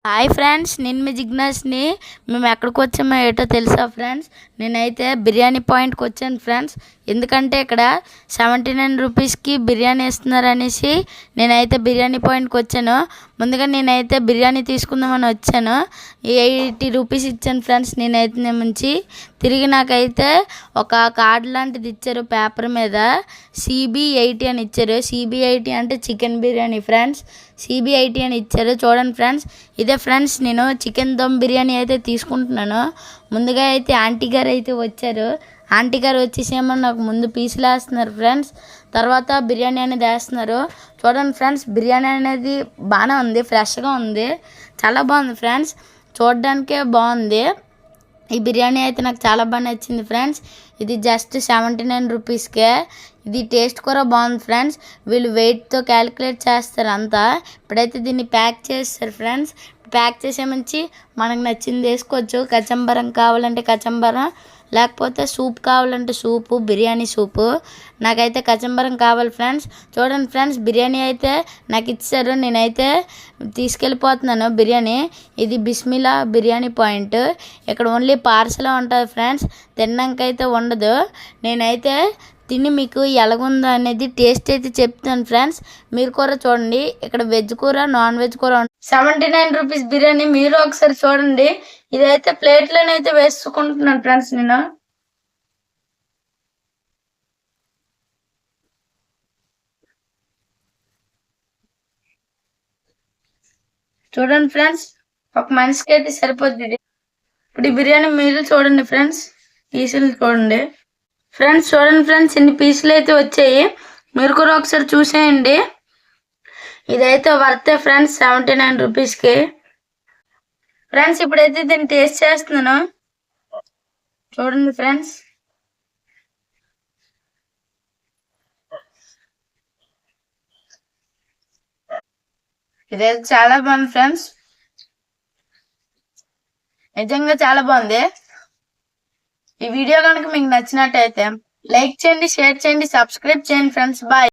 Hi friends, నేను మీ జిజ్ఞాస్ని. మేము ఎక్కడికి వచ్చామో ఏటో తెలుసా ఫ్రెండ్స్? నేనైతే బిర్యానీ పాయింట్కి వచ్చాను ఫ్రెండ్స్. ఎందుకంటే ఇక్కడ 79 రూపీస్కి బిర్యానీ ఇస్తున్నారు అనేసి నేనైతే బిర్యానీ పాయింట్కి వచ్చాను. ముందుగా నేనైతే బిర్యానీ తీసుకుందామని వచ్చాను. 80 రూపీస్ ఇచ్చాను ఫ్రెండ్స్. నేనైతే నుంచి తిరిగి నాకైతే ఒక కార్డ్ లాంటిది ఇచ్చారు, పేపర్ మీద CB80 అని ఇచ్చారు. CB80 అంటే చికెన్ బిర్యానీ ఫ్రెండ్స్. CB80 అని ఇచ్చారు. చూడండి ఫ్రెండ్స్, ఇదే ఫ్రెండ్స్ నేను చికెన్ దమ్ బిర్యానీ అయితే తీసుకుంటున్నాను. ముందుగా అయితే ఆంటీ గారు అయితే వచ్చారు. ఆంటీ గారు వచ్చేసేమో నాకు ముందు పీసులు వేస్తున్నారు ఫ్రెండ్స్. తర్వాత బిర్యానీ అనేది వేస్తున్నారు. చూడండి ఫ్రెండ్స్, బిర్యానీ అనేది బాగానే ఉంది, ఫ్రెష్గా ఉంది, చాలా బాగుంది ఫ్రెండ్స్. చూడడానికే బాగుంది. ఈ బిర్యానీ అయితే నాకు చాలా బాగా నచ్చింది ఫ్రెండ్స్. ఇది జస్ట్ 79 రూపీస్కే. ఇది టేస్ట్ కూడా బాగుంది ఫ్రెండ్స్. వీళ్ళు వెయిట్తో క్యాలిక్యులేట్ చేస్తారు అంతా. ఇప్పుడైతే దీన్ని ప్యాక్ చేస్తారు ఫ్రెండ్స్. ప్యాక్ చేసే మంచి మనకు నచ్చింది వేసుకోవచ్చు. కచంబరం కావాలంటే కచంబరం, లేకపోతే సూప్ కావాలంటే సూపు, బిర్యానీ సూపు. నాకైతే కచంబరం కావాలి ఫ్రెండ్స్. చూడండి ఫ్రెండ్స్, బిర్యానీ అయితే నాకు ఇచ్చారు. నేనైతే తీసుకెళ్ళిపోతున్నాను బిర్యానీ. ఇది బిస్మిల్లా బిర్యానీ పాయింట్. ఇక్కడ ఓన్లీ పార్సల్ ఉంటుంది ఫ్రెండ్స్, తిన్నాకైతే ఉండదు. నేనైతే తిని మీకు ఎలాగుందో అనేది టేస్ట్ అయితే చెప్తాను ఫ్రెండ్స్. మీరు కూడా చూడండి. ఇక్కడ వెజ్ కూర, నాన్ వెజ్ కూర. 79 రూపీస్ బిర్యానీ మీరు ఒకసారి చూడండి. ఇదైతే ప్లేట్లోనైతే వేసుకుంటున్నాను ఫ్రెండ్స్ నేను. చూడండి ఫ్రెండ్స్, ఒక మనిషికి అయితే సరిపోద్ది ఇది. ఇప్పుడు ఈ బిర్యానీ మీరు చూడండి ఫ్రెండ్స్, పీసులు చూడండి ఫ్రెండ్స్. చూడండి ఫ్రెండ్స్, ఇన్ని పీసులు అయితే వచ్చాయి. మీరు కూడా ఒకసారి చూసేయండి. ఇదైతే వర్తే ఫ్రెండ్స్ 79 రూపీస్కి. ఫ్రెండ్స్ ఇప్పుడైతే దీన్ని టేస్ట్ చేస్తున్నాను. చూడండి ఫ్రెండ్స్, ఇదైతే చాలా బాగుంది ఫ్రెండ్స్, నిజంగా చాలా బాగుంది. ఈ వీడియో కనుక మీకు నచ్చినట్టయితే లైక్ చేయండి, షేర్ చేయండి, సబ్స్క్రైబ్ చేయండి ఫ్రెండ్స్. బాయ్.